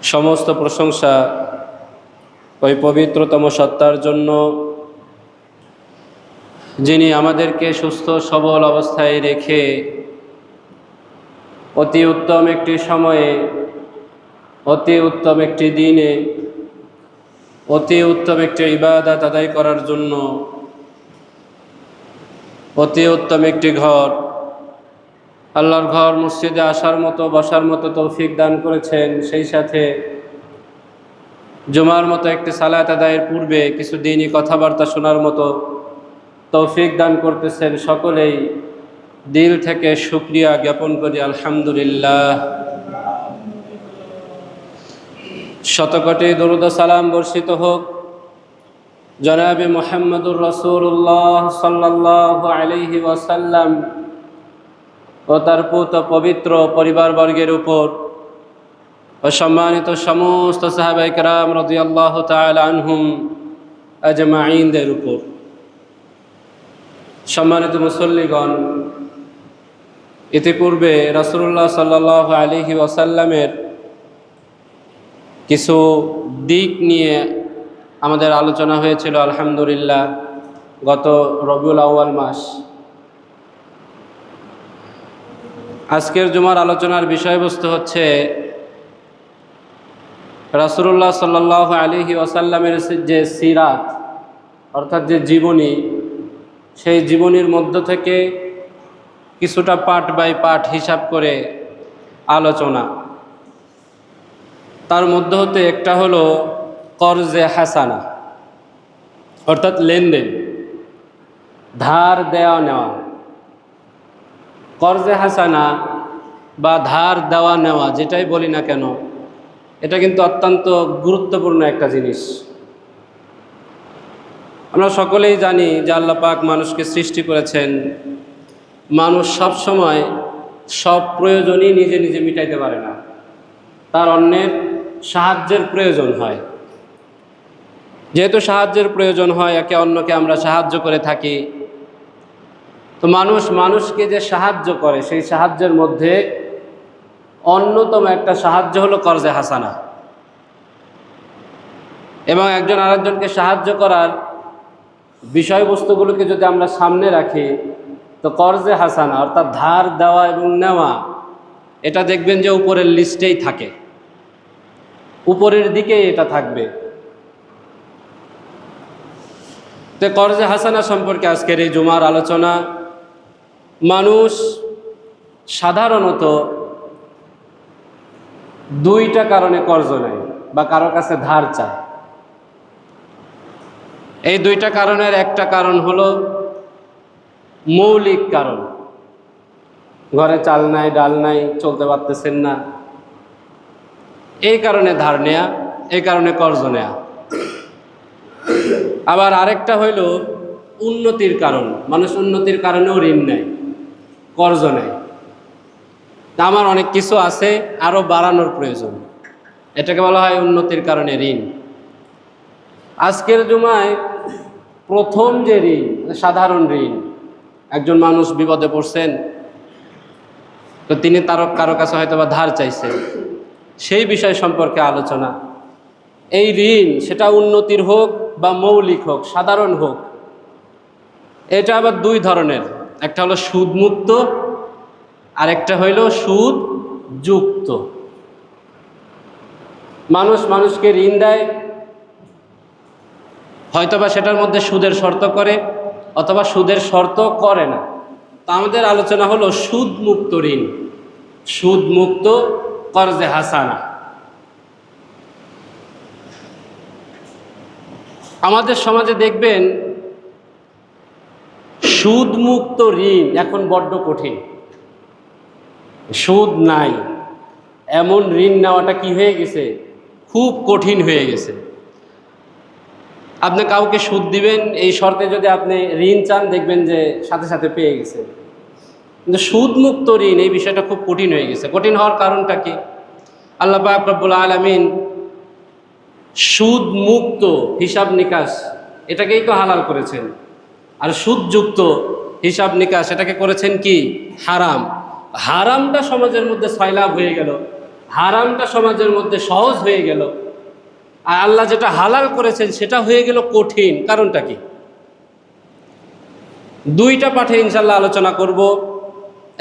সমস্ত প্রশংসা ওই পবিত্রতম সত্তার জন্য, যিনি আমাদেরকে সুস্থ সবল অবস্থায় রেখে অতি উত্তম একটি সময়ে, অতি উত্তম একটি দিনে, অতি উত্তম একটি ইবাদত আদায় করার জন্য অতি উত্তম একটি ঘর, আল্লাহর ঘর মসজিদে আসার মতো, বসার মতো তৌফিক দান করেছেন। সেই সাথে জুমার মতো একটি সালাত আদায়ের পূর্বে কিছু দিনই কথাবার্তা শোনার মতো তৌফিক দান করতেছেন। সকলেই দিল থেকে শুকরিয়া জ্ঞাপন করি, আলহামদুলিল্লাহ। শতকোটি দরুদ ও সালাম বর্ষিত হোক জনাবে মুহাম্মদুর রাসূলুল্লাহ সাল্লাল্লাহু আলাইহি ওয়াসাল্লাম ও তার পুত পবিত্র পরিবারবর্গের উপর ও সম্মানিত সমস্ত সাহাবায়ে কেরাম রাদিয়াল্লাহু তাআলা আনহুম আজমাইনদের উপর। সম্মানিত মুসল্লিগণ, ইতিপূর্বে রাসূলুল্লাহ সাল্লাল্লাহু আলাইহি ওয়াসাল্লামের কিছু দিক নিয়ে আমাদের আলোচনা হয়েছিল আলহামদুলিল্লাহ গত রবিউল আউয়াল মাস। আজকের জুমার আলোচনার বিষয়বস্তু হচ্ছে রাসূলুল্লাহ সাল্লাল্লাহু আলাইহি ওয়াসাল্লামের যে সিরাত, অর্থাৎ যে জীবনী, সেই জীবনীর মধ্য থেকে কিছুটা পার্ট বাই পার্ট হিসাব করে আলোচনা। তার মধ্য হতে একটা হলো কর্জে হাসানা, অর্থাৎ লেনদেন, ধার দেওয়া নেওয়া। কর্জে হাসানা বা ধার দেওয়া নেওয়া যেটাই বলি না কেন, এটা কিন্তু অত্যন্ত গুরুত্বপূর্ণ একটা জিনিস। আমরা সকলেই জানি যে আল্লাহ পাক মানুষকে সৃষ্টি করেছেন, মানুষ সব সময় সব প্রয়োজনই নিজে নিজে মিটাইতে পারে না, তার অন্যের সাহায্যের প্রয়োজন হয়। যেহেতু সাহায্যের প্রয়োজন হয়, একে অন্যকে আমরা সাহায্য করে থাকি। তো মানুষ মানুষকে যে সাহায্য করে, সেই সাহায্যের মধ্যে অন্যতম একটা সাহায্য হলো কর্জে হাসানা। এবং একজন আরেকজনকে সাহায্য করার বিষয়বস্তুগুলোকে যদি আমরা সামনে রাখি, তো কর্জে হাসানা অর্থাৎ ধার দেওয়া এবং নেওয়া, এটা দেখবেন যে উপরের লিস্টেই থাকে, উপরের দিকেই এটা থাকবে। তো কর্জে হাসানা সম্পর্কে আজকের এই জুমার আলোচনা। মানুষ সাধারণত দুইটা কারণে কর্জ নেয় বা কারো কাছে ধার চায়। এই দুইটা কারণের একটা কারণ হলো মৌলিক কারণ, ঘরে চাল নাই, ডাল নাই, চলতে পারতেছেন না, এই কারণে ধার নেয়া, এই কারণে কর্জ নেয়া। আবার আরেকটা হইল উন্নতির কারণ, মানুষ উন্নতির কারণেও ঋণ নেয়, কর্জ নেয়। আমার অনেক কিছু আছে, আরও বাড়ানোর প্রয়োজন, এটাকে বলা হয় উন্নতির কারণে ঋণ। আজকের জুমায় প্রথম যে ঋণ, সাধারণ ঋণ, একজন মানুষ বিপদে পড়ছেন, তো তিনি তার কারো কাছে হয়তো বা ধার চাইছেন, সেই বিষয় সম্পর্কে আলোচনা। এই ঋণ সেটা উন্নতির হোক বা মৌলিক হোক, সাধারণ হোক, এটা আবার দুই ধরনের। একটা হলো সুদমুক্ত, আর একটা হইল সুদ যুক্ত। মানুষ মানুষকে ঋণ দেয়, হয়তোবা সেটার মধ্যে সুদের শর্ত করে, অথবা সুদের শর্ত করে না। তা আমাদের আলোচনা হলো সুদমুক্ত ঋণ, সুদমুক্ত কর্জে হাসানা। আমাদের সমাজে দেখবেন সুদমুক্ত ঋণ এখন বড্ড কঠিন। সুদ নাই এমন ঋণ নেওয়াটা কি হয়ে গেছে, খুব কঠিন হয়ে গেছে। আপনি কাউকে সুদ দিবেন, এই শর্তে যদি আপনি ঋণ চান, দেখবেন যে সাথে সাথে পেয়ে গেছে। কিন্তু সুদমুক্ত ঋণ, এই বিষয়টা খুব কঠিন হয়ে গেছে। কঠিন হওয়ার কারণটা কি? আল্লাহ পাক রব্বুল আলামিন সুদমুক্ত হিসাব নিকাশ এটাকেই তো হালাল করেছেন, আর সুদযুক্ত হিসাব নিকাশ এটাকে করেছেন কি হারাম। হারামটা সমাজের মধ্যে সয়লাভ হয়ে গেল, হারামটা সমাজের মধ্যে সহজ হয়ে গেল, আর আল্লাহ যেটা হালাল করেছেন সেটা হয়ে গেল কঠিন। কারণটা কি? দুইটা পাঠে ইনশাল্লাহ আলোচনা করব।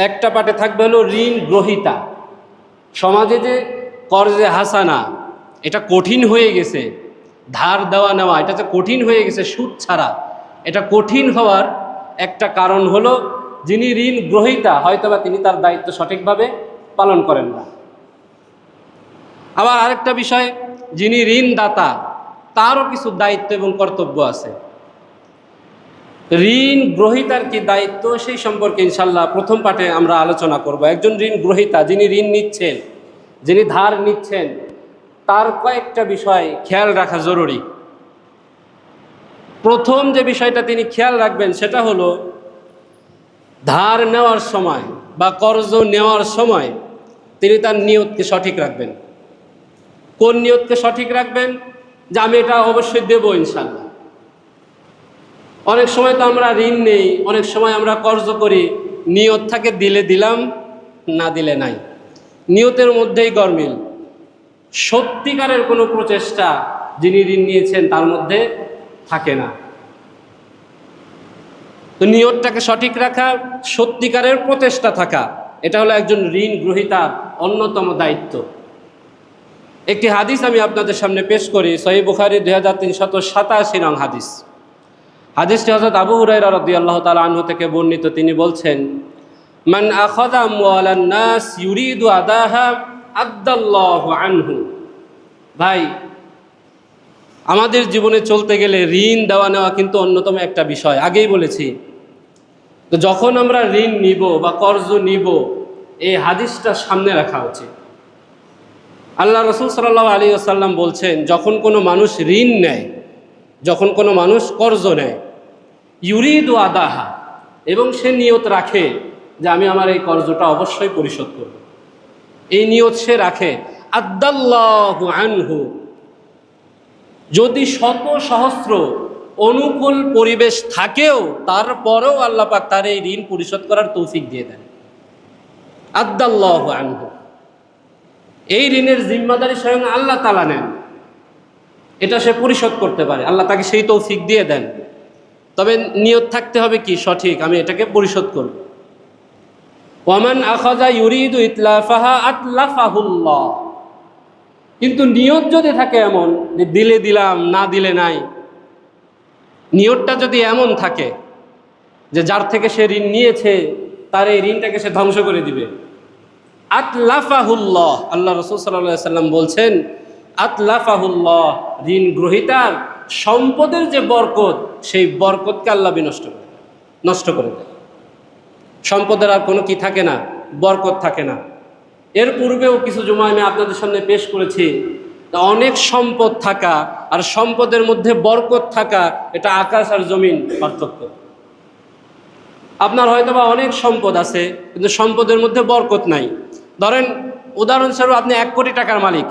একটা পাঠে থাকবে হলো ঋণ গ্রহীতা। সমাজে যে কর্জে হাসানা এটা কঠিন হয়ে গেছে, ধার দেওয়া নেওয়া এটা যে কঠিন হয়ে গেছে, সুদ ছাড়া এটা কঠিন হওয়ার একটা কারণ হলো যিনি ঋণ গ্রহীতা হয়তোবা তিনি তার দায়িত্ব সঠিকভাবে পালন করেন না। আবার আরেকটা বিষয়, যিনি ঋণদাতা তারও কিছু দায়িত্ব এবং কর্তব্য আছে। ঋণ গ্রহীতার কি দায়িত্ব সেই সম্পর্কে ইনশাল্লাহ প্রথম পাঠে আমরা আলোচনা করব। একজন ঋণ গ্রহীতা যিনি ঋণ নিচ্ছেন, যিনি ধার নিচ্ছেন, তার কয়েকটা বিষয় খেয়াল রাখা জরুরি। প্রথম যে বিষয়টা তিনি খেয়াল রাখবেন সেটা হলো ধার নেওয়ার সময় বা কর্জ নেওয়ার সময় তিনি তার নিয়তকে সঠিক রাখবেন। কোন নিয়তকে সঠিক রাখবেন? যে আমি এটা অবশ্যই দেব ইনশাল্লাহ। অনেক সময় তো আমরা ঋণ নেই, অনেক সময় আমরা কর্জ করি, নিয়ত থাকে দিলে দিলাম, না দিলে নাই, নিয়তের মধ্যেই গরমিল। সত্যিকারের কোনো প্রচেষ্টা যিনি ঋণ নিয়েছেন তার মধ্যে থাকে না। তো নিয়তটাকে সঠিক রাখা, সত্যিকারের প্রচেষ্টা থাকা, এটা হলো একজন ঋণ গ্রহীতার অন্যতম দায়িত্ব। একটি হাদিস আমি আপনাদের সামনে পেশ করি, সহিহ বুখারী 2387 নং হাদিস। হাদিসটি হযরত আবু হুরায়রা রাদিয়াল্লাহু তাআলা আনহু থেকে বর্ণিত। তিনি বলছেন, মান আখাযা আমওয়ালান নাস ইউরিদু আদাহা আদাল্লাহু আনহু। ভাই, আমাদের জীবনে চলতে গেলে ঋণ দেওয়া নেওয়া কিন্তু অন্যতম একটা বিষয়। আগেই বলেছি, তো যখন আমরা ঋণ নিব বা কর্জ নিব, এই হাদিসটা সামনে রাখা উচিত। আল্লাহ রাসূল সাল্লাল্লাহু আলাইহি ওয়াসাল্লাম বলছেন, যখন কোনো মানুষ ঋণ নেয়, যখন কোনো মানুষ কর্জ নেয়, ইউরিদু আদাহা, এবং সে নিয়ত রাখে যে আমি আমার এই কর্জটা অবশ্যই পরিশোধ করব, এই নিয়ত সে রাখে, আদাল্লাহু আনহু, যদি শত সহস্র অনুকূল পরিবেশ থাকেও তারপরেও আল্লাহ পাক তার এই ঋণ পরিশোধ করার তৌফিক দিয়ে দেন। আদাল্লাহু আনহু, এই ঋণের জিম্মাদারি স্বয়ং আল্লাহ তাআলা নেন, এটা সে পরিশোধ করতে পারে, আল্লাহ তাকে সেই তৌফিক দিয়ে দেন। তবে নিয়ত থাকতে হবে কি সঠিক, আমি এটাকে পরিশোধ করব। ওয়ামান আখাযা ইউরিদু ইতলাফাহা আতলাফাহুল্লাহ, কিন্তু নিয়ত যদি থাকে এমন যে দিলে দিলাম, না দিলে নাই, নিয়তটা যদি এমন থাকে যে যার থেকে সে ঋণ নিয়েছে তার এই ঋণটাকে সে ধ্বংস করে দিবে, আতলাফাহুল্লাহ, আল্লাহ রাসূল সাল্লাল্লাহু আলাইহি ওয়াসাল্লাম বলছেন, আতলাফাহুল্লাহ, ঋণ গ্রহীতার সম্পদের যে বরকত, সেই বরকতকে আল্লাহ নষ্ট করে দেয়। সম্পদের আর কোনো কি থাকে না, বরকত থাকে না। এর পূর্বেও কিছু জুমা আমি আপনাদের সামনে পেশ করেছি, অনেক সম্পদ থাকা আর সম্পদের মধ্যে বরকত থাকা, এটা আকাশ আর জমিন পার্থক্য। আপনার হয়তোবা অনেক সম্পদ আছে কিন্তু সম্পদের মধ্যে বরকত নাই। ধরেন উদাহরণস্বরূপ, আপনি 1 কোটি টাকার মালিক,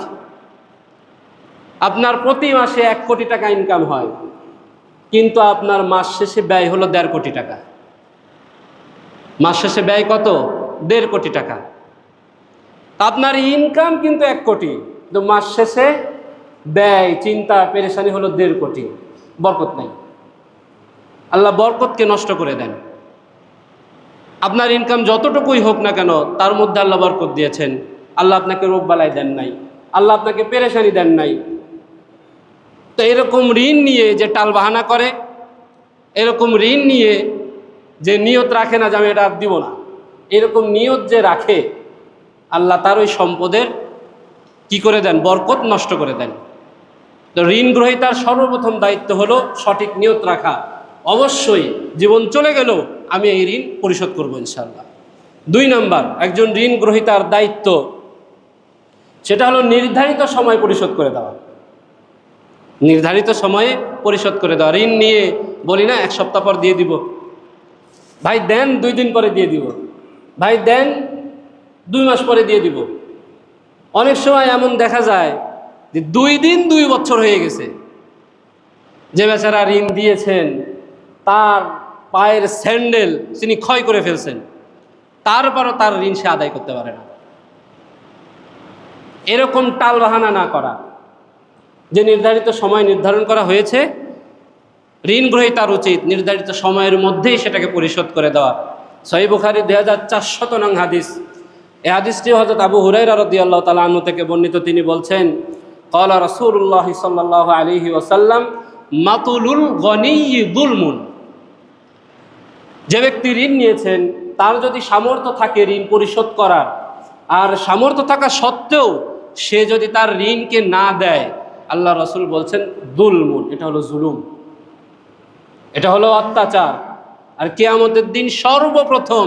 আপনার প্রতি মাসে 1 কোটি টাকা ইনকাম হয়, কিন্তু আপনার মাস শেষে ব্যয় হলো 1.5 কোটি টাকা। মাস শেষে ব্যয় কত? 1.5 কোটি টাকা। আপনার ইনকাম কিন্তু 1 কোটি, কিন্তু মাস শেষে ব্যয়, চিন্তা পেরেশানি হলো 1.5 কোটি। বরকত নাই, আল্লাহ বরকতকে নষ্ট করে দেন। আপনার ইনকাম যতটুকুই হোক না কেন তার মধ্যে আল্লাহ বরকত দিয়েছেন, আল্লাহ আপনাকে রোগ বালাই দেন নাই, আল্লাহ আপনাকে পেরেশানি দেন নাই। তো এরকম ঋণ নিয়ে যে টাল বাহানা করে, এরকম ঋণ নিয়ে যে নিয়ত রাখে না যে আমি এটা দিব না, এরকম নিয়ত যে রাখে, আল্লাহ তার ওই সম্পদের কি করে দেন? বরকত নষ্ট করে দেন। তো ঋণ গ্রহীতার সর্বপ্রথম দায়িত্ব হলো সঠিক নিয়ত রাখা। অবশ্যই জীবন চলে গেল আমি এই ঋণ পরিশোধ করবো ইনশাআল্লাহ। 2 নাম্বার, একজন ঋণ গ্রহীতার দায়িত্ব সেটা হলো নির্ধারিত সময় পরিশোধ করে দেওয়া। নির্ধারিত সময়ে পরিশোধ করে দেওয়া। ঋণ নিয়ে বলি না 1 সপ্তাহ পর দিয়ে দিব, ভাই দেন 2 দিন পরে দিয়ে দিব, ভাই দেন 2 মাস পরে দিয়ে দিব। অনেক সময় এমন দেখা যায় যে 2 দিন 2 বছর হয়ে গেছে, যে বেচারা ঋণ দিয়েছেন তার পায়ের স্যান্ডেল তিনি ক্ষয় করে ফেলছেন, তারপরও তার ঋণ সে আদায় করতে পারে না। এরকম টালবাহানা না করা, যে নির্ধারিত সময় নির্ধারণ করা হয়েছে, ঋণ গ্রহীতার উচিত নির্ধারিত সময়ের মধ্যেই সেটাকে পরিশোধ করে দেওয়া। সহিহ বুখারী 2400 নং হাদিস। এই হাদিসটি হযরত আবু হুরায়রা রাদিয়াল্লাহু তাআলা আনহু থেকে বর্ণিত। তিনি বলছেন, ক্বালা রাসূলুল্লাহ সাল্লাল্লাহু আলাইহি ওয়াসাল্লাম মাতুলুল গনিয়্যি যুলমুন। যে ব্যক্তি ঋণ নিয়েছেন তার যদি সামর্থ্য থাকে ঋণ পরিশোধ করার, আর সামর্থ্য থাকা সত্ত্বেও সে যদি তার ঋণকে না দেয়, আল্লাহ রাসূল বলছেন যুলমুন, এটা হলো জুলুম, এটা হলো অত্যাচার। আর কিয়ামতের দিন সর্বপ্রথম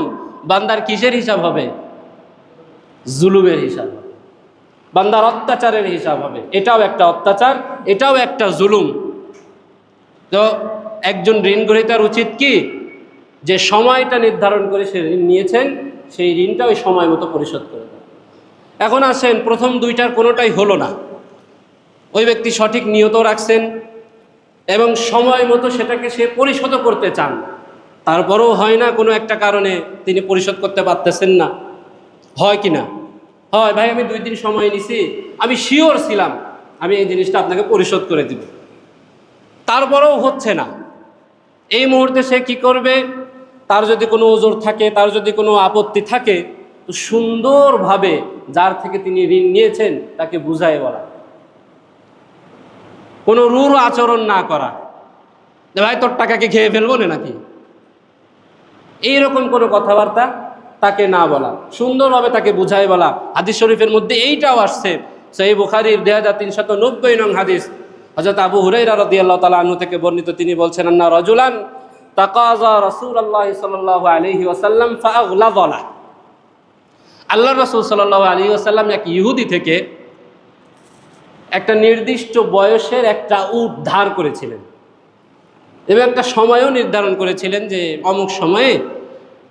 বান্দার কিসের হিসাব হবে? জুলুমের হিসাব হবে, বান্দার অত্যাচারের হিসাব হবে। এটাও একটা অত্যাচার, এটাও একটা জুলুম। তো একজন ঋণ গ্রহীতার উচিত কি, যে সময়টা নির্ধারণ করে সে ঋণ নিয়েছেন সেই ঋণটা ওই সময় মতো পরিশোধ করে দেয়। এখন আসেন, প্রথম দুইটার কোনোটাই হলো না। ওই ব্যক্তি সঠিক নিয়ত রাখছেন এবং সময় মতো সেটাকে সে পরিশোধ করতে চান, তারপরেও হয় না, কোনো একটা কারণে তিনি পরিশোধ করতে পারতেছেন না। হয় কি না? হয়। ভাই আমি 2 দিন সময় নিছি, আমি শিওর ছিলাম আমি এই জিনিসটা আপনাকে পরিশোধ করে দিব, তারপরেও হচ্ছে না। এই মুহূর্তে সে কি করবে? তার যদি কোনো ওজর থাকে, তার যদি কোনো আপত্তি থাকে, তো সুন্দরভাবে যার থেকে তিনি ঋণ নিয়েছেন তাকে বুঝায় বলা, কোনো রূঢ় আচরণ না করা, যে ভাই তোর টাকাকে খেয়ে ফেলবো না নাকি, এইরকম কোনো কথাবার্তা তাকে না বলা, সুন্দরভাবে তাকে বুঝায় বলা। হাদিস শরীফের মধ্যে এইটাও আসছে, সহিহ বুখারীর 2390 নং হাদিস। হযরত আবু হুরায়রা রাদিয়াল্লাহু তাআলা আনহু থেকে বর্ণিত। তিনি বলছেন, আন্না রাজুলান তাকাযা রাসূলুল্লাহ সাল্লাল্লাহু আলাইহি ওয়াসাল্লাম ফাআগলাযা। আল্লাহর রাসূল সাল্লাল্লাহু আলাইহি ওয়াসাল্লাম এক ইহুদি থেকে একটা নির্দিষ্ট বয়সের একটা উট ধার করেছিলেন এবং একটা সময়ও নির্ধারণ করেছিলেন যে অমুক সময়ে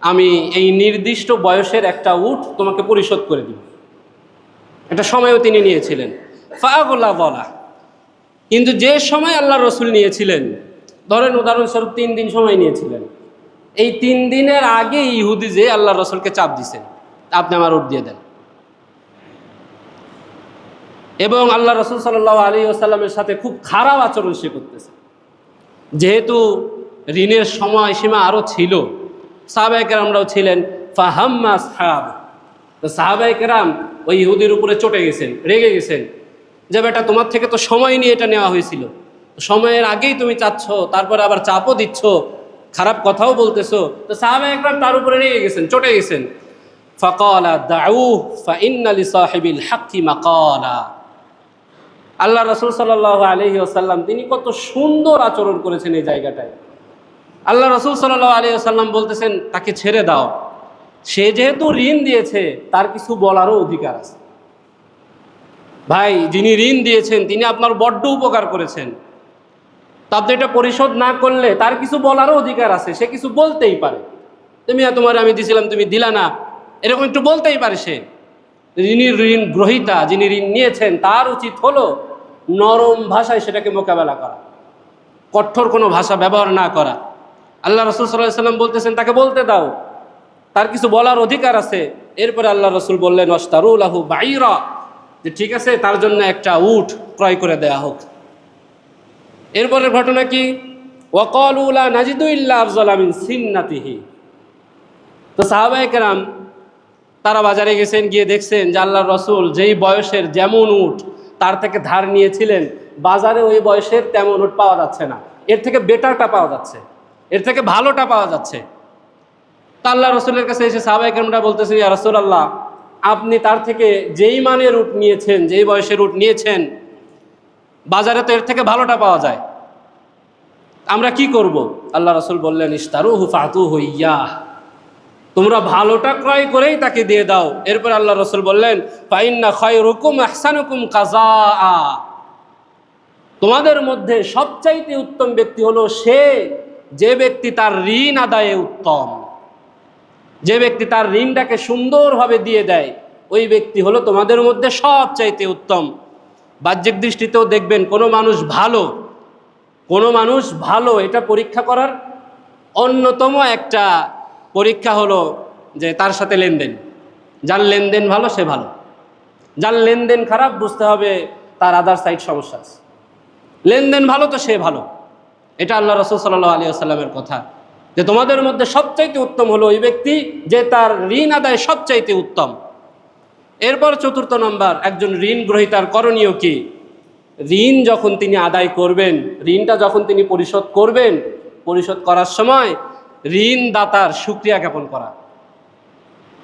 আমি এই নির্দিষ্ট বয়সের একটা উট তোমাকে পরিশোধ করে দিব। একটা সময়ও তিনি নিয়েছিলেন। ফাআগলাযা, কিন্তু যে সময় আল্লাহর রাসূল নিয়েছিলেন, ধরেন উদাহরণস্বরূপ 3 দিন সময় নিয়েছিলেন, এই 3 দিনের আগে ইহুদি যে আল্লাহর রাসূলকে চাপ দিছেন, আপনি আমার উট দিয়ে দেন। এবং আল্লাহ রাসূল সাল্লাল্লাহু আলাইহি ওয়াসাল্লামের সাথে খুব খারাপ আচরণ সে করতেছে। যেহেতু ঋণের সময়সীমা আরও ছিল, সাহাবায়ে কেরামরাও ছিলেন, ফাহাম্মা আসহাব, তো সাহাবায়ে কেরাম ওই ইহুদির উপরে চটে গেছেন, রেগে গেছেন, যে বেটা তোমার থেকে তো সময় নিয়ে এটা নেওয়া হয়েছিল, সময়ের আগেই তুমি চাচ্ছ, তারপরে আবার চাপও দিচ্ছ, খারাপ কথাও বলতেছো। তো সাহাবায়ে কেরাম তার উপরে রেগে গেছেন, চটে গেছেন। ফাকালা দাউহু ফাইন্না লিসাহিবিল হাক্কি মাকালা। আল্লাহ রাসূল সাল্লাল্লাহু আলাইহি ওয়াসাল্লাম তিনি কত সুন্দর আচরণ করেছেন এই জায়গাটায়। আল্লাহ রাসূল সাল্লাল্লাহু আলাইহি ওয়াসাল্লাম বলতেছেন, তাকে ছেড়ে দাও, সে যেহেতু ঋণ দিয়েছে তার কিছু বলারও অধিকার আছে। ভাই, যিনি ঋণ দিয়েছেন তিনি আপনার বড্ড উপকার করেছেন, তা আপনি এটা পরিশোধ না করলে তার কিছু বলারও অধিকার আছে, সে কিছু বলতেই পারে। তুমি তোমার আমি দিয়েছিলাম তুমি দিলা না, এরকম একটু বলতেই পারে সে। যিনি ঋণ গ্রহীতা, যিনি ঋণ নিয়েছেন, তার উচিত হলো নরম ভাষায় সেটাকে মোকাবেলা করা, কঠোর কোনো ভাষা ব্যবহার না করা। আল্লাহ রাসূল সাল্লাল্লাহু আলাইহি ওয়াসাল্লাম বলতেছেন তাকে বলতে দাও, তার কিছু বলার অধিকার আছে। এরপরে আল্লাহ রাসূল বললেন, ওয়াশতারু লাহু বাঈরা, যে ঠিক আছে তার জন্য একটা উট ক্রয় করে দেয়া হোক। এরপরের ঘটনা কি? ওয়াকালু লা নাজিদু ইল্লা আফযালা মিন সিন্নাতিহি। তো সাহাবায়ে কেরাম তারা বাজারে গেছেন, গিয়ে দেখছেন যে আল্লাহর রাসূল যেই বয়সের যেমন উট তার থেকে ধার নিয়েছিলেন, বাজারে ওই বয়সের তেমন উট পাওয়া যাচ্ছে না, এর থেকে বেটারটা পাওয়া যাচ্ছে, এর থেকে ভালোটা পাওয়া যাচ্ছে। তা আল্লাহ রাসূলের কাছে এসে সাহাবায়ে কেরামরা বলতেছেন, ইয়া রাসূলুল্লাহ, আপনি তার থেকে যেই মানের উট নিয়েছেন, যেই বয়সের উট নিয়েছেন, বাজারে তো এর থেকে ভালোটা পাওয়া যায়, আমরা কি করব? আল্লাহ রাসূল বললেন, ইশতারুহু ফাতুহু ইয়াহ, তোমরা ভালোটা ক্রয় করেই তাকে দিয়ে দাও। এরপর আল্লাহ রাসূল বললেন, ফাইন্না খায়রুকুম আহসানুকুম কাযাআ, তোমাদের মধ্যে সবচাইতে উত্তম ব্যক্তি হলো সে যে ব্যক্তি তার ঋণ আদায়ে উত্তম, যে ব্যক্তি তার ঋণটাকে সুন্দরভাবে দিয়ে দেয়, ওই ব্যক্তি হলো তোমাদের মধ্যে সবচাইতে উত্তম। বাহ্যিক দৃষ্টিতেও দেখবেন কোনো মানুষ ভালো এটা পরীক্ষা করার অন্যতম একটা পরীক্ষা হলো যে তার সাথে লেনদেন, যার লেনদেন ভালো সে ভালো। যার লেনদেন খারাপ বুঝতে হবে তার আদার সাইড সমস্যা আছে। লেনদেন ভালো তো সে ভালো। এটা আল্লাহ রাসূল সাল্লাল্লাহু আলাইহি ওয়াসাল্লামের কথা, যে তোমাদের মধ্যে সবচাইতে উত্তম হলো ওই ব্যক্তি যে তার ঋণ আদায় সবচাইতে উত্তম। এরপর চতুর্থ নাম্বার, একজন ঋণ গ্রহীতার করণীয় কি? ঋণ যখন তিনি আদায় করবেন, ঋণটা যখন তিনি পরিশোধ করবেন, পরিশোধ করার সময় ঋণদাতার শুকরিয়া জ্ঞাপন করা।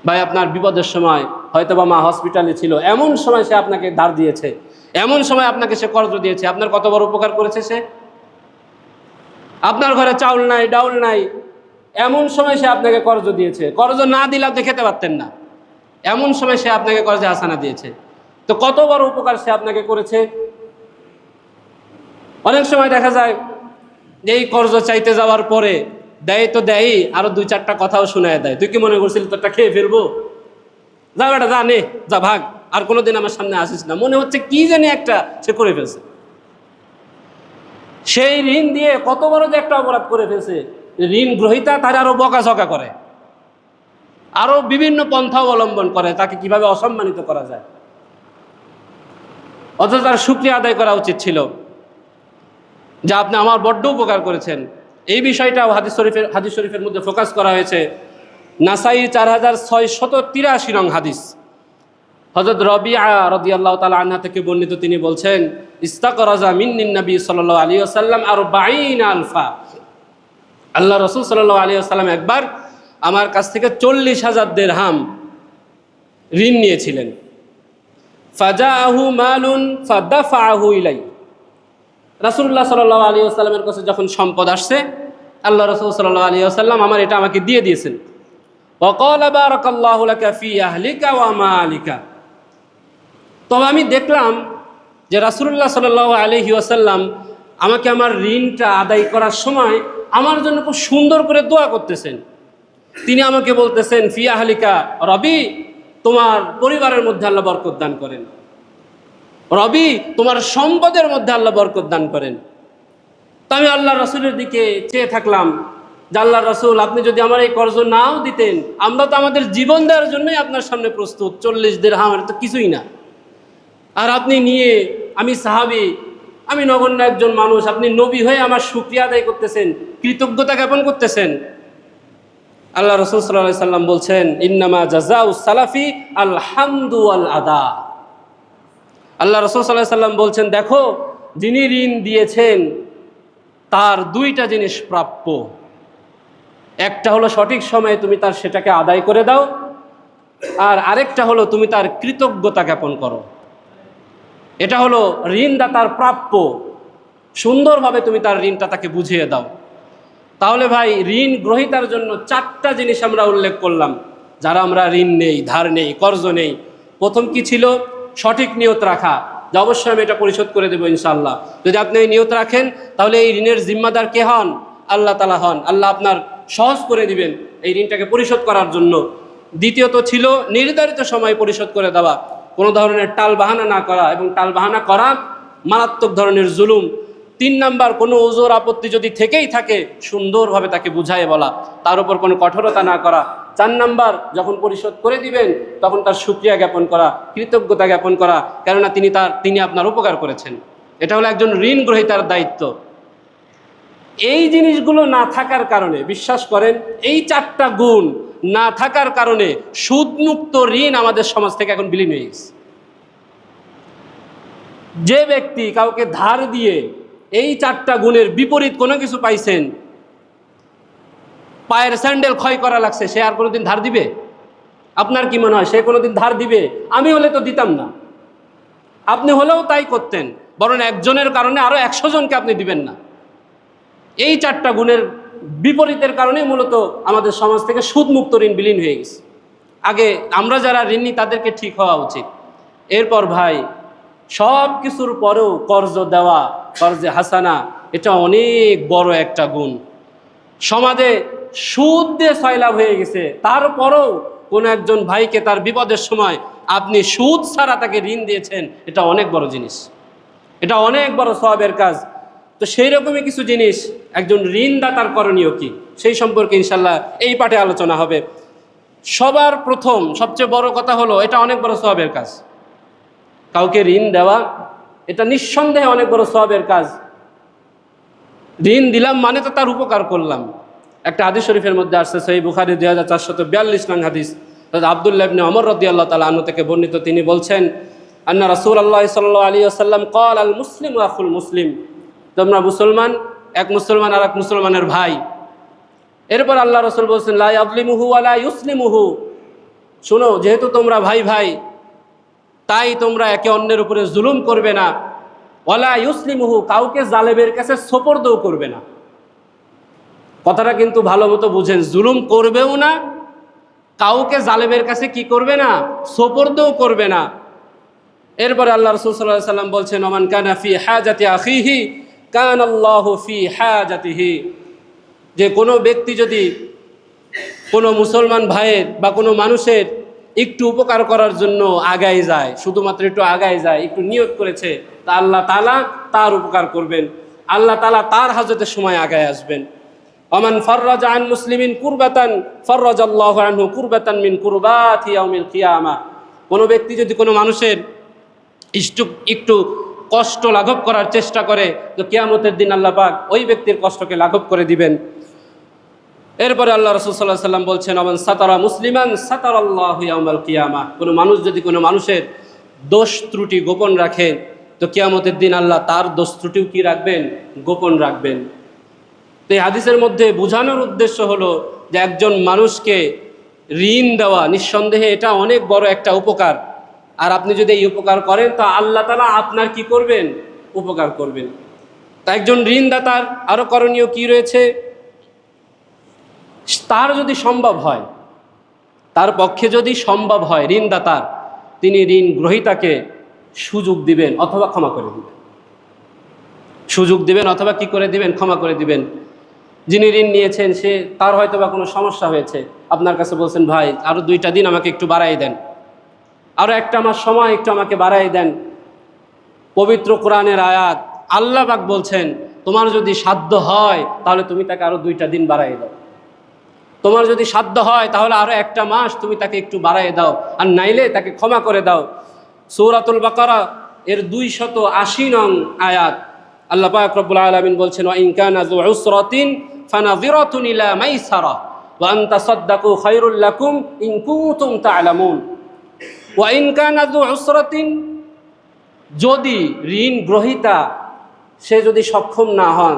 ভাই আপনার বিপদের সময় হয়তোবা মা হসপিটালে ছিল, এমন সময় সে আপনাকে ধার দিয়েছে, এমন সময় আপনাকে সে কর্জ দিয়েছে, আপনার কত বড় উপকার করেছে সে। আপনার ঘরে চাউল নাই, ডাউল নাই, এমন সময় সে আপনাকে কর্জ দিয়েছে, কর্জ না দিলে আপনি খেতে পারতেন না, এমন সময় সে আপনাকে কর্জে হাসানা দিয়েছে। তো কত বড় উপকার সে আপনাকে করেছে। অনেক সময় দেখা যায় যে এই কর্জ চাইতে যাওয়ার পরে দেয় তো দেয়ই, আরো 2-4টা কথাও শোনায় দেয়। তুই কি মনে করছিলি তোরটা খেয়ে ফেলবো? যা বেটা যা, নে যা, ভাগ, আর কোনোদিন আমার সামনে আসিস না। মনে হচ্ছে কি জানি একটা সে করে ফেলছে। সেই ঋণ দিয়ে কত বড় যে একটা অপরাধ করে ফেলছে, ঋণ গ্রহীতা তার আরো বকাঝকা করে, আরো বিভিন্ন পন্থা অবলম্বন করে তাকে কিভাবে অসম্মানিত করা যায়। অথচ তার শুকরিয়া আদায় করা উচিত ছিল যে আপনি আমার বড্ড উপকার করেছেন। এই বিষয়টাও হাদিস শরীফের মধ্যে ফোকাস করা হয়েছে। নাসাই 4683 নং হাদিস, হযরত রবিআ রাদিয়াল্লাহু তাআলা আনহা থেকে বর্ণিত। তিনি বলছেন, ইস্তাকরাজা মিন্নিন নবী সাল্লাল্লাহু আলাইহি ওয়াসাল্লাম 40 আলফা। আল্লাহ রাসূল সাল্লাল্লাহু আলাইহি ওয়াসাল্লাম একবার আমার কাছ থেকে 40,000 দিরহাম ঋণ নিয়েছিলেন। ফাজাআহু মালুন ফাদাফাআহু ইলাই। রাসূলুল্লাহ সাল্লাল্লাহু আলাইহি ওয়াসাল্লামের কাছে যখন সম্পদ আসছে, আল্লাহ রাসূল সাল্লাল্লাহু আলাইহি ওয়াসাল্লাম এটা আমাকে দিয়ে দিয়েছেন। ওয়া ক্বালা বারাকাল্লাহু লাকা ফি আহলিকা ওয়া মালিকা। তবে আমি দেখলাম যে রাসূলুল্লাহ সাল্লাল্লাহু আলাইহি ওয়াসাল্লাম আমাকে আমার ঋণটা আদায় করার সময় আমার জন্য খুব সুন্দর করে দোয়া করতেছেন। তিনি আমাকে বলতেছেন, ফি আহলিকা, রবি তোমার পরিবারের মধ্যে আল্লাহ বরকত দান করেন, রবি তোমার সম্পদের মধ্যে আল্লাহ বরকত দান করেন। তো আমি আল্লাহ রাসূলের দিকে চেয়ে থাকলাম যে আল্লাহ রাসূল, আপনি যদি আমার এই কর্জ নাও দিতেন, আমরা তো আমাদের জীবন দেওয়ার জন্যই আপনার সামনে প্রস্তুত। 40 দিরহাম তো কিছুই না, আর আপনি নিয়ে, আমি সাহাবী, আমি নগণ্য একজন মানুষ, আপনি নবী হয়ে আমার শুকরিয়া আদায় করতেছেন, কৃতজ্ঞতা জ্ঞাপন করতেছেন। আল্লাহ রাসূল সাল্লাল্লাহু আলাইহি সাল্লাম বলছেন, ইন্নামা জাযাউস সালাফি আল হামদু ওয়াল আদা। আল্লাহ রাসূল সাল্লাল্লাহু আলাইহি সাল্লাম বলছেন, দেখো, যিনি ঋণ দিয়েছেন তার 2টা জিনিস প্রাপ্য। একটা হলো সঠিক সময়ে তুমি তার সেটাকে আদায় করে দাও, আর আরেকটা হলো তুমি তার কৃতজ্ঞতা জ্ঞাপন করো। এটা হলো ঋণদাতার প্রাপ্য। সুন্দরভাবে তুমি তার ঋণটা তাকে বুঝিয়ে দাও। তাহলে ভাই, ঋণ গ্রহীতার জন্য 4টা জিনিস আমরা উল্লেখ করলাম। যারা আমরা ঋণ নেই, ধার নেই, কর্জ নেই, প্রথম কি ছিল? সঠিক নিয়ত রাখা, যে অবশ্যই আমি এটা পরিশোধ করে দেবো ইনশাআল্লাহ। যদি আপনি এই নিয়ত রাখেন, তাহলে এই ঋণের জিম্মাদার কে হন? আল্লাহ তাআলা হন। আল্লাহ আপনার সহজ করে দিবেন এই ঋণটাকে পরিশোধ করার জন্য। দ্বিতীয়ত ছিল নির্ধারিত সময় পরিশোধ করে দেওয়া, কোনো ধরনের টাল বাহানা না করা, এবং টাল বাহানা করা মারাত্মক ধরনের জুলুম। 3 নাম্বার, কোনো ওজোর আপত্তি যদি থেকেই থাকে, সুন্দরভাবে তাকে বুঝায় বলা, তার উপর কোনো কঠোরতা না করা। 4 নাম্বার, যখন পরিশোধ করে দিবেন তখন তার শুকরিয়া জ্ঞাপন করা, কৃতজ্ঞতা জ্ঞাপন করা, কেননা তিনি আপনার উপকার করেছেন। এটা হলো একজন ঋণ গ্রহীতার দায়িত্ব। এই জিনিসগুলো না থাকার কারণে, বিশ্বাস করেন, এই 4টা গুণ না থাকার কারণে সুদমুক্ত ঋণ আমাদের সমাজ থেকে এখন বিলীন হয়ে গেছে। যে ব্যক্তি কাউকে ধার দিয়ে এই 4টা গুণের বিপরীত কোনো কিছু পাইছেন, পায়ের স্যান্ডেল ক্ষয় করা লাগছে, সে আর কোনোদিন ধার দিবে? আপনার কি মনে হয় সে কোনোদিন ধার দিবে? আমি হলে তো দিতাম না, আপনি হলেও তাই করতেন, বরং একজনের কারণে আরো 100 জনকে আপনি দিবেন না। এই 4টা গুণের বিপরীতের কারণে মূলত আমাদের সমাজ থেকে সুদমুক্ত ঋণ বিলীন হয়ে গেছে। আগে আমরা যারা ঋণ নিই তাদেরকে ঠিক হওয়া উচিত। এরপর ভাই, সব কিছুর পরেও কর্জ দেওয়া, কর্জে হাসানা, এটা অনেক বড় একটা গুণ। সমাজে সুদ দিয়ে সয়লাভ হয়ে গেছে, তারপরেও কোনো একজন ভাইকে তার বিপদের সময় আপনি সুদ ছাড়া তাকে ঋণ দিয়েছেন, এটা অনেক বড় জিনিস, এটা অনেক বড় সওয়াবের কাজ। তো সেই রকমই কিছু জিনিস একজন ঋণদাতার করণীয় কি, সেই সম্পর্কে ইনশাল্লাহ এই পাঠে আলোচনা হবে। সবার প্রথম সবচেয়ে বড় কথা হলো, এটা অনেক বড় সওয়াবের কাজ। কাউকে ঋণ দেওয়া এটা নিঃসন্দেহে অনেক বড় সওয়াবের কাজ। ঋণ দিলাম মানে তো তার উপকার করলাম। একটা হাদিস শরীফের মধ্যে আসছে, সহিহ বুখারী 2442 নং হাদিস, আব্দুল্লাহ ইবনে ওমর রাদিয়াল্লাহু তাআলা আনহু থেকে বর্ণিত। তিনি বলছেন, আন্না রাসূলুল্লাহ সাল্লাল্লাহু আলাইহি ওয়াসাল্লাম ক্বাল আল মুসলিমু আখুল মুসলিম, তোমরা মুসলমান, এক মুসলমান আর এক মুসলমানের ভাই। এরপর আল্লাহ রাসূল বলছেন, লা ইয়াযলিমুহু ওয়া লা ইউসলিমুহু, শোনো, যেহেতু তোমরা ভাই ভাই, তাই তোমরা একে অন্যের উপরে জুলুম করবে না। ওয়ালা ইউসলিমুহু, কাউকে জালেমের কাছে সোপর্দও করবে না। কথাটা কিন্তু ভালো মতো বুঝেন, জুলুম করবেও না, কাউকে জালেমের কাছে কি করবে না, সোপর্দও করবে না। এরপরে আল্লাহ রাসূল সাল্লাল্লাহু আলাইহি ওয়াসাল্লাম বলছেন, ওমান কানা ফি হাজাতি আখিহি কানাল্লাহু ফি হাজাতিহি, যে কোনো ব্যক্তি যদি কোনো মুসলমান ভাইয়ের বা কোনো মানুষের একটু উপকার করার জন্য আগায় যায়, শুধুমাত্র একটু আগায় যায়, একটু নিয়ত করেছে, তা আল্লাহ তাআলা তার উপকার করবেন, আল্লাহ তাআলা তার হাজতের সময় আগায় আসবেন। ওমান ফাররাজা আন মুসলিমিন কুরবাতান ফাররাজাল্লাহু আনহু কুরবাতান মিন কুরবাতি ইয়াউমিল কিয়ামাহ, কোনো ব্যক্তি যদি কোনো মানুষের একটু কষ্ট লাঘব করার চেষ্টা করে, তো কিয়ামতের দিন আল্লাহ পাক ওই ব্যক্তির কষ্টকে লাঘব করে দিবেন। এরপরে আল্লাহ রাসূল সাল্লাল্লাহু আলাইহি ওয়াসাল্লাম বলছেন, ওমান সাতারা মুসলিমান সাতারাল্লাহু ইয়াউমাল কিয়ামাহ, কোনো মানুষ যদি কোনো মানুষের দোষ ত্রুটি গোপন রাখে, তো কিয়ামতের দিন আল্লাহ তার দোষ ত্রুটিও কি রাখবেন, গোপন রাখবেন। তো এই হাদিসের মধ্যে বোঝানোর উদ্দেশ্য হলো যে একজন মানুষকে ঋণ দেওয়া নিঃসন্দেহে এটা অনেক বড় একটা উপকার। আর আপনি যদি এই উপকার করেন, তো আল্লাহ তাআলা আপনার কি করবেন, উপকার করবেন। তা একজন ঋণদাতার আরও করণীয় কি রয়েছে, তার যদি সম্ভব হয়, তার পক্ষে যদি সম্ভব হয় ঋণদাতার, তিনি ঋণ গ্রহীতাকে সুযোগ দিবেন অথবা ক্ষমা করে দিবেন। সুযোগ দিবেন অথবা কি করে দিবেন, ক্ষমা করে দিবেন। যিনি ঋণ নিয়েছেন সে, তার হয়তো বা কোনো সমস্যা হয়েছে, আপনার কাছে বলছেন, ভাই আরও 2টা দিন আমাকে একটু বাড়াই দেন, আরও একটা মাস সময় একটু আমাকে বাড়াই দেন। পবিত্র কোরআনের আয়াত, আল্লাহ পাক বলছেন, তোমার যদি সাধ্য হয় তাহলে তুমি তাকে আরও 2টা দিন বাড়াই দাও, তোমার যদি সাধ্য হয় তাহলে আরও একটা মাস তুমি তাকে একটু বাড়াই দাও, আর নাইলে তাকে ক্ষমা করে দাও। সূরাতুল বাকারা এর 280 নং আয়াত, আল্লাহ পাক রব্বুল আলামিন বলছেন, ওয়া ইন কানা যু উসরাতিন ফানাযিরাতুন ইলা মাইসারা ওয়া আন তাসাদদাকু খায়রুল লাকুম ইন কুনতুম তা'লামুন। ওয়া ইন কানা যু উসরাতিন, যদি ঋণ গ্রহীতা সে যদি সক্ষম না হন,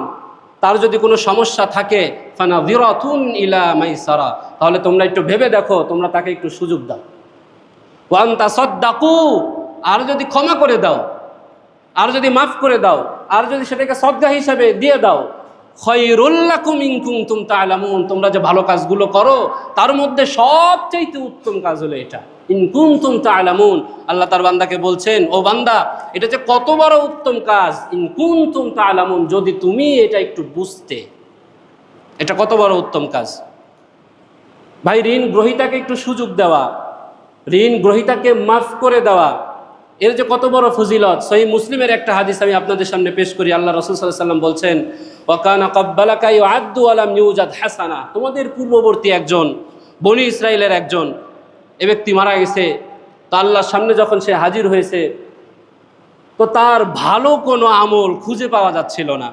তার যদি কোনো সমস্যা থাকে, ফানাযিরাতুন ইলা মাইসারা, তাহলে তোমরা একটু ভেবে দেখো, তোমরা তাকে একটু সুযোগ দাও। ওয়া আন তাসাদদাকু, আর যদি ক্ষমা করে দাও, আর যদি মাফ করে দাও, আর যদি সেটাকে সদকা হিসাবে দিয়ে দাও, খায়রুল লাকুম ইন কুনতুম তা'লামুন, তোমরা যে ভালো কাজগুলো করো তার মধ্যে সবচেয়ে উত্তম কাজ হলো এটা, ইন কুনতুম তা'লামুন। আল্লাহ তার বান্দাকে বলছেন, ও বান্দা, এটা যে কত বড় উত্তম কাজ, ইন কুনতুম তা'লামুন, যদি তুমি এটা একটু বুঝতে, এটা কত বড় উত্তম কাজ। ভাই, ঋণ গ্রহীতাকে একটু সুযোগ দেওয়া, ঋণ গ্রহীতাকে মাফ করে দেওয়া, এর যে কত বড় ফজিলত। সহিহ মুসলিমের একটা হাদিস আমি আপনাদের সামনে পেশ করি। আল্লাহ রাসূল সাল্লাল্লাহু আলাইহি ওয়াসাল্লাম বলছেন, ওয়া কানা ক্বাবলাকা ইউআদ্দু ওয়া লাম ইউজাদ হাসানা, তোমাদের পূর্ববর্তী একজন, বনি ইসরাইলের একজন, এ ব্যক্তি মারা গেছে, তো আল্লাহর সামনে যখন সে হাজির হয়েছে, তো তার ভালো কোনো আমল খুঁজে পাওয়া যাচ্ছিল না।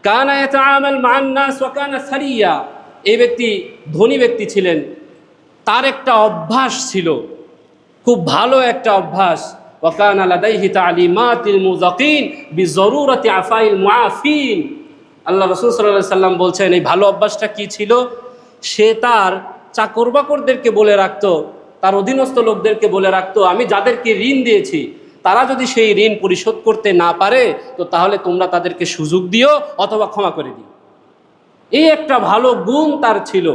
কানা ইয়াতাআমাল মা'আন নাস ওয়া কানা সারিয়া, এই ব্যক্তি ধনী ব্যক্তি ছিলেন, তার একটা অভ্যাস ছিল, খুব ভালো একটা অভ্যাস, ওয়া কানা লাদাইহি তা'লিমাতুল মুযাকিন বিজরুরাতি আফাইল মুআফিন। আল্লাহ রাসূল সাল্লাল্লাহু আলাইহি ওয়াসাল্লাম বলছেন, এই ভালো অভ্যাসটা কি ছিল, সে তার চাকর বাকরদেরকে বলে রাখতো, তার অধীনস্থ লোকদেরকে বলে রাখতো, আমি যাদেরকে ঋণ দিয়েছি তারা যদি সেই ঋণ পরিশোধ করতে না পারে, তো তাহলে তোমরা তাদেরকে সুযোগ দিও অথবা ক্ষমা করে দিও। এই একটা ভালো গুণ তার ছিল।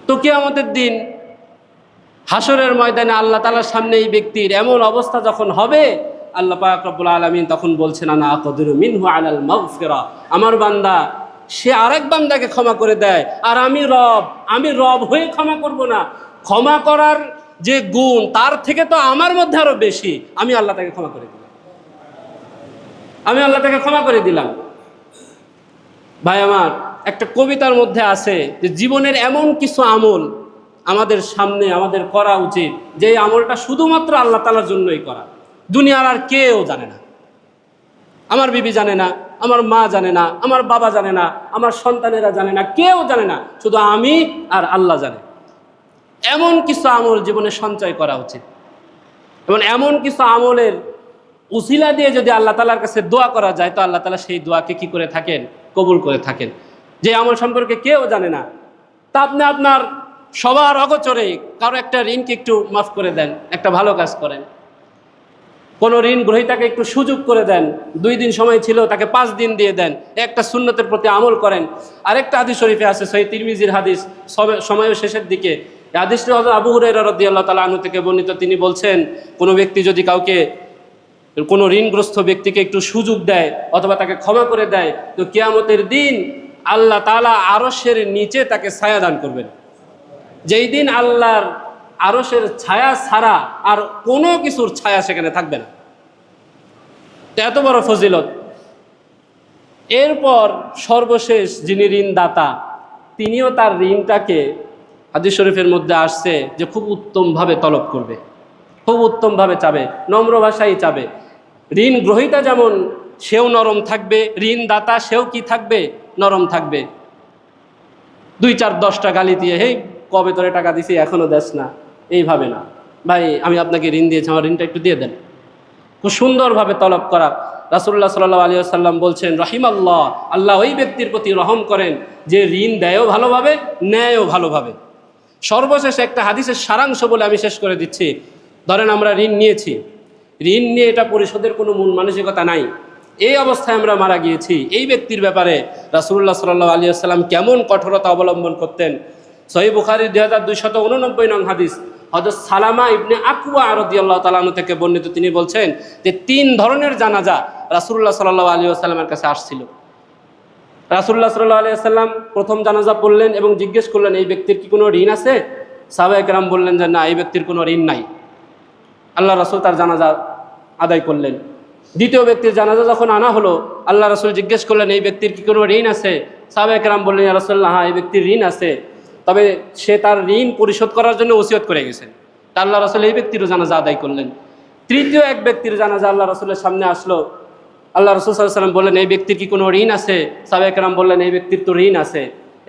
তো কিয়ামতের দিন হাসরের ময়দানে আল্লাহ তাআলার সামনে এই ব্যক্তির এমন অবস্থা যখন হবে, আল্লাহ পাক রব্বুল আলামিন তখন বলছেন, আনা আকদিরু মিনহু আলাল মাগফিরা, আমার বান্দা সে আরেক বান্দাকে ক্ষমা করে দেয়, আর আমি রব হয়ে ক্ষমা করব না, ক্ষমা করার যে গুণ তার থেকে তো আমার মধ্যে আরো বেশি, আমি আল্লাহ তাকে ক্ষমা করে দিলাম, আমি আল্লাহ তাকে ক্ষমা করে দিলাম। ভাই আমার, একটা কবিতার মধ্যে আছে যে জীবনের এমন কিছু আমল আমাদের সামনে আমাদের করা উচিত যে এই আমলটা শুধুমাত্র আল্লাহ তাআলার জন্যই করা, দুনিয়ার আর কেউ জানে না। আমার বিবি জানে না, আমার মা জানে না, আমার বাবা জানে না, আমার সন্তানেরা জানে না, কেউ জানে না, শুধু আমি আর আল্লাহ জানে। এমন কিছু আমল জীবনে সঞ্চয় করা উচিত এবং এমন কিছু আমলের উসিলা দিয়ে যদি আল্লাহ তাআলার কাছে দোয়া করা যায় তো আল্লাহ তাআলা সেই দোয়াকে কি করে থাকেন, কবুল করে থাকেন। যে আমল সম্পর্কে কেউ জানে না, তা আপনি আপনার সবার অগোচরে কারো একটা ঋণকে একটু মাফ করে দেন, একটা ভালো কাজ করেন। কোনো ঋণ গ্রহীতাকে একটু সুযোগ করে দেন, 2 দিন সময় ছিল তাকে 5 দিন দিয়ে দেন, একটা সুন্নতের প্রতি আমল করেন। আরেকটা হাদিস শরীফে আছে, সহিহ তিরমিজির হাদিস, সময়ের শেষের দিকে এই হাদিসটি হযরত আবু হুরায়রা রাদিয়াল্লাহু তাআলা আনহু থেকে বর্ণিত। তিনি বলছেন, কোনো ব্যক্তি যদি কাউকে, কোনো ঋণগ্রস্ত ব্যক্তিকে একটু সুযোগ দেয় অথবা তাকে ক্ষমা করে দেয় তো কিয়ামতের দিন আল্লাহ তাআলা আরশের নিচে তাকে ছায়া দান করবেন, যেই দিন আল্লাহর আরশের ছায়া ছাড়া আর কোনো কিছুর ছায়া সেখানে থাকবে না। এত বড় ফজিলত। এরপর সর্বশেষ যিনি ঋণদাতা তিনিও তার ঋণটাকে, হাদিস শরীফের মধ্যে আসছে যে খুব উত্তমভাবে তলব করবে, খুব উত্তমভাবে চাবে, নম্র ভাষায় চাবে। ঋণ গ্রহীতা যেমন সেও নরম থাকবে, ঋণদাতা সেও কি থাকবে, নরম থাকবে। 2-4-10টা গালি দিয়ে, হেই কবে তোরে টাকা দিছি এখনো দেস না, এইভাবে না, ভাই আমি আপনাকে ঋণ দিয়েছি আমার ঋণটা একটু দিয়ে দেন। খুব সুন্দরভাবে তলব করা। রাসূলুল্লাহ সাল্লাল্লাহু আলাইহি ওয়াসাল্লাম বলছেন, রহিমাল্লাহ, আল্লাহ ওই ব্যক্তির প্রতি রহম করেন যে ঋণ দেয়ও ভালোভাবে, নেয়ও ভালোভাবে। সর্বশেষ একটা হাদিসের সারাংশ বলে আমি শেষ করে দিচ্ছি। ধরেন আমরা ঋণ নিয়েছি, ঋণ নিয়ে এটা পরিশোধের কোনো মন মানসিকতা নাই, এই অবস্থায় আমরা মারা গিয়েছি। এই ব্যক্তির ব্যাপারে রাসূলুল্লাহ সাল্লাল্লাহু আলাইহি ওয়াসাল্লাম কেমন কঠোরতা অবলম্বন করতেন। সহিহ বুখারীর 2289 নং হাদিস, হযরত সালামা ইবনে আকওয়া রাদিয়াল্লাহু তাআলা আনহু থেকে বর্ণিত। তিনি বলছেন যে 3 ধরনের জানাজা রাসূলুল্লাহ সাল্লাল্লাহু আলাইহি ওয়াসাল্লামের কাছে আসছিল। রাসূলুল্লাহ সাল্লাল্লাহু আলাইহি ওয়াসাল্লাম প্রথম জানাজা পড়লেন এবং জিজ্ঞেস করলেন, এই ব্যক্তির কি কোনো ঋণ আছে? সাহাবায়ে কেরাম বললেন যে না, এই ব্যক্তির কোনো ঋণ নাই। আল্লাহ রাসূল তার জানাজা আদায় করলেন। দ্বিতীয় ব্যক্তির জানাজা যখন আনা হলো, আল্লাহ রাসূল জিজ্ঞেস করলেন, এই ব্যক্তির কি কোনো ঋণ আছে? সাহাবায়ে কেরাম বললেন, ইয়া রাসূলুল্লাহ, হ্যাঁ এই ব্যক্তির ঋণ আছে, তবে সে তার ঋণ পরিশোধ করার জন্য ওসিয়ত করে গেছেন। তা আল্লাহ রাসূল এই ব্যক্তিরও জানাজা আদায় করলেন। তৃতীয় এক ব্যক্তির জানাজা আল্লাহ রাসূলের সামনে আসলো। আল্লাহ রাসূল সাল্লাল্লাহু আলাইহি ওয়াসাল্লাম বললেন, এই ব্যক্তির কি কোনো ঋণ আছে? সাহাবায়ে কেরাম বললেন, এই ব্যক্তির তো ঋণ আছে,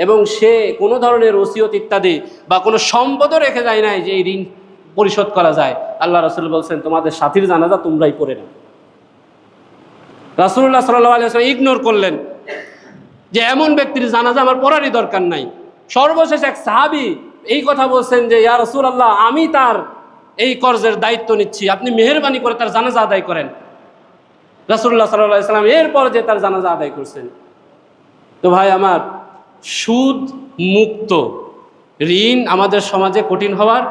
এবং সে কোনো ধরনের ওসিয়ত ইত্যাদি বা কোনো সম্পদও রেখে যায় নাই যে এই ঋণ পরিশোধ করা যায়। আল্লাহ রাসূল বলছেন, তোমাদের সাথীর জানাজা তোমরাই পড়ে নাও। রাসূলুল্লাহ সাল্লাল্লাহু আলাইহি ওয়াসাল্লাম ইগনোর করলেন যে এমন ব্যক্তির জানাজা আমার পড়ারই দরকার নাই। সর্বশেষ এক সাহাবী এই কথা বলছেন যে, ইয়া রাসূলুল্লাহ, আমি তার এই কর্জের দায়িত্ব নিচ্ছি, আপনি মেহেরবানি করে তার জানাজা আদায় করেন। রাসূলুল্লাহ সাল্লাল্লাহু আলাইহি ওয়াসাল্লাম এরপর যে তার জানাজা আদায় করছেন। তো ভাই আমার, সুদ মুক্ত ঋণ আমাদের সমাজে কঠিন হওয়ার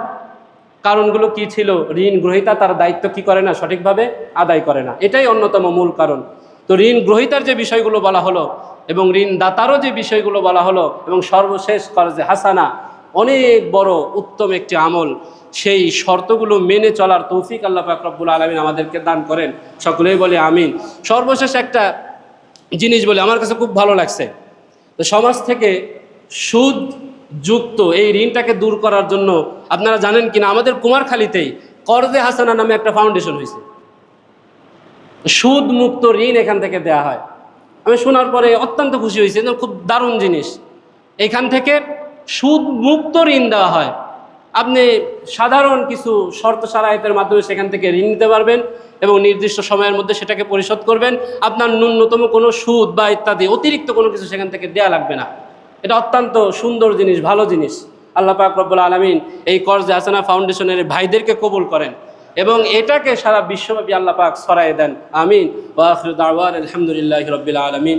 কারণগুলো কি ছিল? ঋণ গ্রহীতা তার দায়িত্ব কি করে না, সঠিকভাবে আদায় করে না, এটাই অন্যতম মূল কারণ। তো ঋণ গ্রহীতার যে বিষয়গুলো বলা হলো এবং ঋণ দাতারও যে বিষয়গুলো বলা হলো এবং সর্বশেষ কর্জে হাসানা, অনেক বড় উত্তম একটি আমল। সেই শর্তগুলো মেনে চলার তৌফিক আল্লাহ পাক রব্বুল আলামিন আমাদেরকে দান করেন, সকলেই বলে আমিন। সর্বশেষ একটা জিনিস বলে আমার কাছে খুব ভালো লাগছে। তো সমাজ থেকে সুদ যুক্ত এই ঋণটাকে দূর করার জন্য আপনারা জানেন কিনা, আমাদের কুমারখালীতেই কর্জে হাসানা নামে একটা ফাউন্ডেশন হয়েছে। সুদ মুক্ত ঋণ এখান থেকে দেয়া হয়। আমি শোনার পরে অত্যন্ত খুশি হয়েছি, খুব দারুণ জিনিস। এখান থেকে সুদ মুক্ত ঋণ দেওয়া হয়। আপনি সাধারণ কিছু শর্ত শারাইতের মাধ্যমে সেখান থেকে ঋণ নিতে পারবেন এবং নির্দিষ্ট সময়ের মধ্যে সেটাকে পরিশোধ করবেন। আপনার ন্যূনতম কোনো সুদ বা ইত্যাদি অতিরিক্ত কোনো কিছু সেখান থেকে দেয়া লাগবে না। এটা অত্যন্ত সুন্দর জিনিস, ভালো জিনিস। আল্লাহ পাক রব্বুল আলামিন এই কর্জে হাসানা ফাউন্ডেশনের ভাইদেরকে কবুল করেন এবং এটাকে সারা বিশ্বব্যাপী আল্লাহ পাক ছড়ায় দেন। আমিন। ওয়া আখিরু দাওয়ানা আলহামদুলিল্লাহি রাব্বিল আলামিন।